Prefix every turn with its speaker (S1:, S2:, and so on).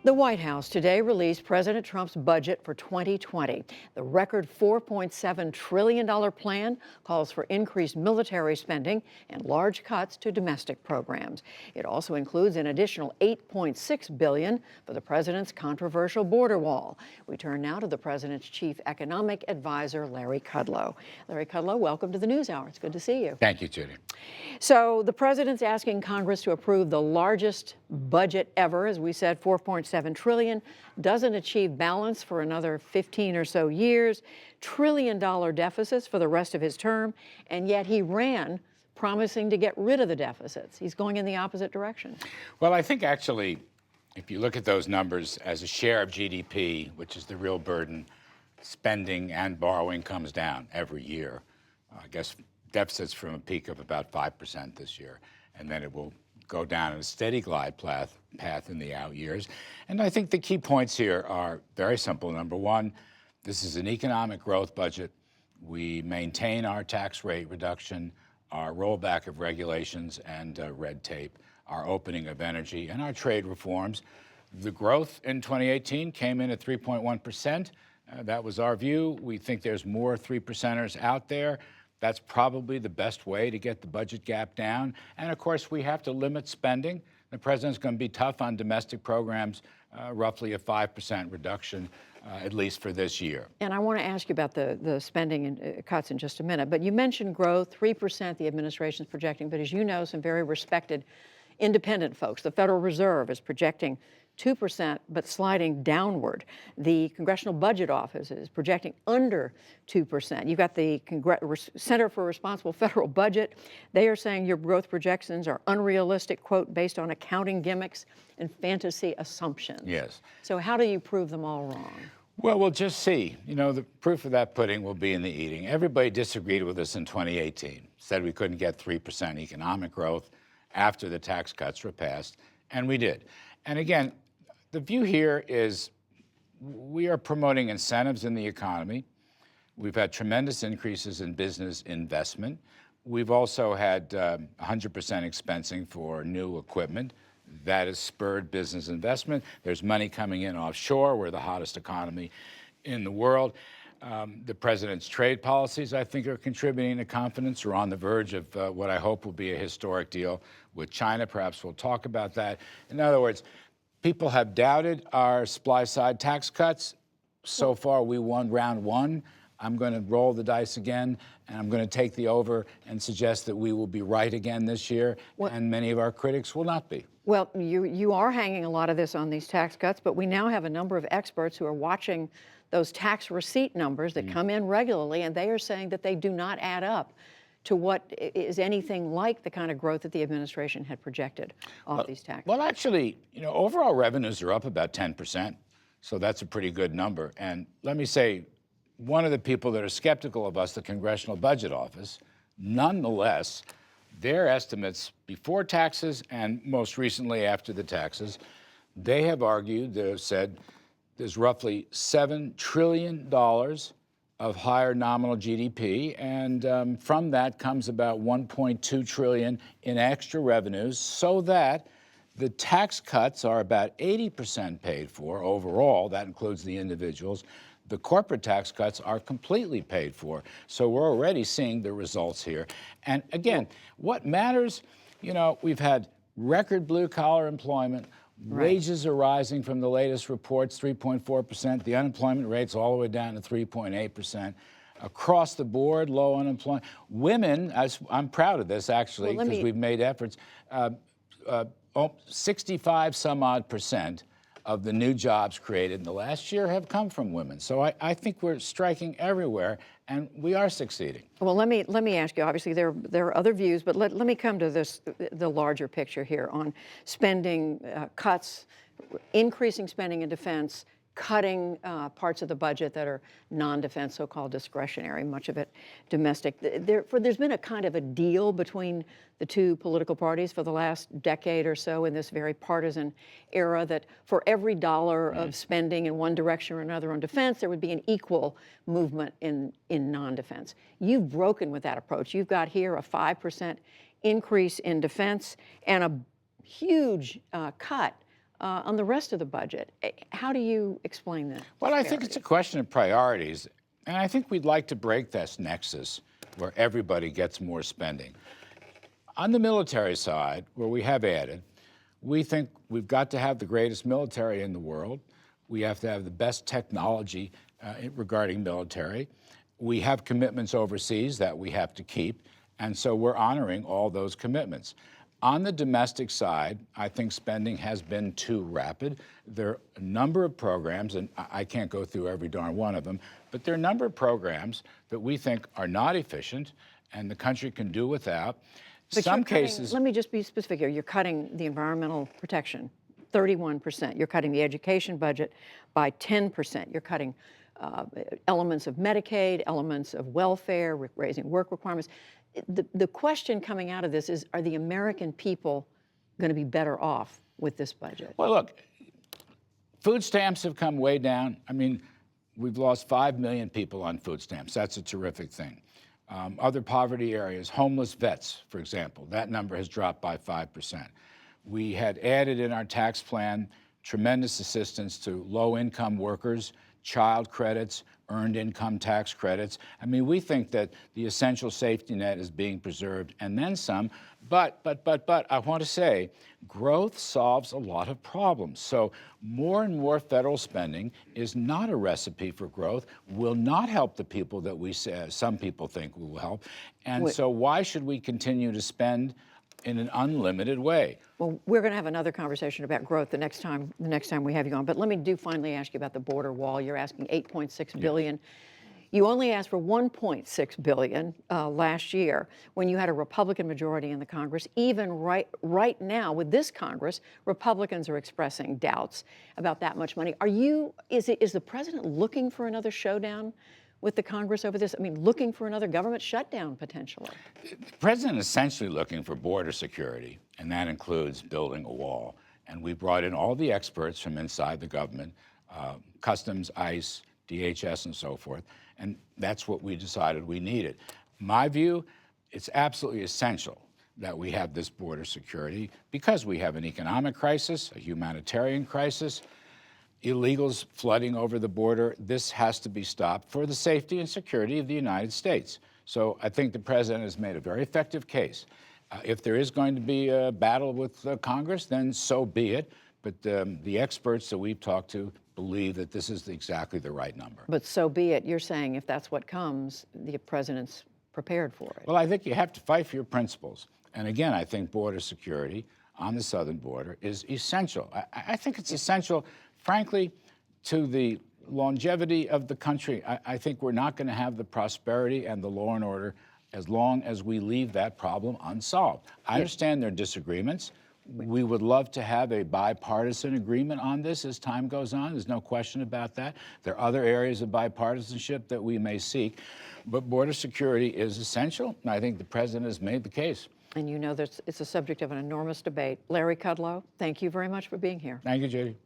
S1: The White House today released President Trump's budget for 2020. The record $4.7 trillion plan calls for increased military spending and large cuts to domestic programs. It also includes an additional $8.6 billion for the president's controversial border wall. We turn now to the president's chief economic advisor, Larry Kudlow. Larry Kudlow, welcome to the NewsHour. It's good to see you.
S2: Thank you, Judy.
S1: So the president's asking Congress to approve the largest budget ever, as we said, $4.7 trillion, doesn't achieve balance for another 15 or so years, trillion-dollar deficits for the rest of his term, and yet he ran promising to get rid of the deficits. He's going in the opposite direction.
S2: Well, I think actually, if you look at those numbers as a share of GDP, which is the real burden, spending and borrowing comes down every year. I guess deficits from a peak of about 5% this year, and then it will go down in a steady glide path in the out years. And I think the key points here are very simple. Number one, this is an economic growth budget. We maintain our tax rate reduction, our rollback of regulations and red tape, our opening of energy, and our trade reforms. The growth in 2018 came in at 3.1%. That was our view. We think there's more 3%ers out there. That's probably the best way to get the budget gap down. And of course, we have to limit spending. The president's going to be tough on domestic programs, roughly a 5% reduction, at least for this year.
S1: And I want to ask you about the spending and cuts in just a minute. But you mentioned growth, 3% the administration's projecting. But as you know, some very respected independent folks, the Federal Reserve is projecting 2%, but sliding downward. The Congressional Budget Office is projecting under 2%. You've got the Center for Responsible Federal Budget. They are saying your growth projections are unrealistic, quote, based on accounting gimmicks and fantasy assumptions.
S2: Yes.
S1: So how do you prove them all wrong?
S2: Well, we'll just see. You know, the proof of that pudding will be in the eating. Everybody disagreed with us in 2018, said we couldn't get 3% economic growth after the tax cuts were passed, and we did. And again, the view here is we are promoting incentives in the economy. We've had tremendous increases in business investment. We've also had 100% expensing for new equipment. That has spurred business investment. There's money coming in offshore. We're the hottest economy in the world. The president's trade policies, I think, are contributing to confidence. We're on the verge of what I hope will be a historic deal with China. Perhaps we'll talk about that. In other words, people have doubted our supply-side tax cuts. So far, we won round one. I'm going to roll the dice again, and I'm going to take the over and suggest that we will be right again this year, and many of our critics will not be.
S1: Well, you are hanging a lot of this on these tax cuts, but we now have a number of experts who are watching those tax receipt numbers that come in regularly, and they are saying that they do not add up to what is anything like the kind of growth that the administration had projected off these taxes.
S2: Well, actually, you know, overall revenues are up about 10%, so that's a pretty good number. And let me say, one of the people that are skeptical of us, the Congressional Budget Office, nonetheless, their estimates before taxes and most recently after the taxes, they have argued, they've said there's roughly $7 trillion of higher nominal GDP, and from that comes about $1.2 trillion in extra revenues, so that the tax cuts are about 80% paid for overall. That includes the individuals. The corporate tax cuts are completely paid for. So we're already seeing the results here. And again, what matters, you know, we've had record blue-collar employment. Wages are rising from the latest reports, 3.4%. The unemployment rate's all the way down to 3.8%. Across the board, low unemployment. Women, I'm proud of this actually, because we've made efforts. 65 some odd percent of the new jobs created in the last year have come from women. So I think we're striking everywhere, and we are succeeding.
S1: Well, let me ask you, obviously there are other views, but let me come to the larger picture here on spending cuts, increasing spending in defense, cutting parts of the budget that are non-defense, so-called discretionary, much of it domestic. There's been a kind of a deal between the two political parties for the last decade or so in this very partisan era that for every dollar of spending in one direction or another on defense, there would be an equal movement in non-defense. You've broken with that approach. You've got here a 5% increase in defense and a huge cut on the rest of the budget. How do you explain that?
S2: Well, I think it's a question of priorities. And I think we'd like to break this nexus where everybody gets more spending. On the military side, where we have added, we think we've got to have the greatest military in the world. We have to have the best technology regarding military. We have commitments overseas that we have to keep, and so we're honoring all those commitments. On the domestic side, I think spending has been too rapid. There are a number of programs, and I can't go through every darn one of them, but there are a number of programs that we think are not efficient and the country can do without.
S1: But
S2: Some
S1: you're cutting,
S2: cases.
S1: let me just be specific here. You're cutting the environmental protection 31%. You're cutting the education budget by 10%. You're cutting elements of Medicaid, elements of welfare, raising work requirements. The question coming out of this is, are the American people going to be better off with this budget?
S2: Well, look, food stamps have come way down. I mean, we've lost 5 million people on food stamps. That's a terrific thing. Other poverty areas, homeless vets, for example, that number has dropped by 5%. We had added in our tax plan tremendous assistance to low-income workers, child credits, earned income tax credits. I mean, we think that the essential safety net is being preserved and then some. But I want to say, growth solves a lot of problems. So more and more federal spending is not a recipe for growth, will not help the people that we say, some people think will help. And so why should we continue to spend in an unlimited way?
S1: Well, we're going to have another conversation about growth the next time we have you on. But let me finally ask you about the border wall. You're asking $8.6 billion. You only asked for $1.6 billion last year when you had a Republican majority in the Congress. Even right now with this Congress, Republicans are expressing doubts about that much money. Is the president looking for another showdown with the Congress over this? I mean, looking for another government shutdown potentially?
S2: The president is essentially looking for border security, and that includes building a wall. And we brought in all the experts from inside the government, Customs, ICE, DHS, and so forth, and that's what we decided we needed. My view, it's absolutely essential that we have this border security because we have an economic crisis, a humanitarian crisis, illegals flooding over the border. This has to be stopped for the safety and security of the United States. So I think the president has made a very effective case. If there is going to be a battle with Congress, then so be it. But the experts that we've talked to believe that this is exactly the right number.
S1: But so be it. You're saying if that's what comes, the president's prepared for it.
S2: Well, I think you have to fight for your principles. And again, I think border security on the southern border is essential. I think it's essential, frankly, to the longevity of the country. I think we're not going to have the prosperity and the law and order as long as we leave that problem unsolved. I understand there are disagreements. We would love to have a bipartisan agreement on this as time goes on. There's no question about that. There are other areas of bipartisanship that we may seek, but border security is essential, and I think the president has made the case.
S1: And you know that it's a subject of an enormous debate. Larry Kudlow, thank you very much for being here.
S2: Thank you, Judy.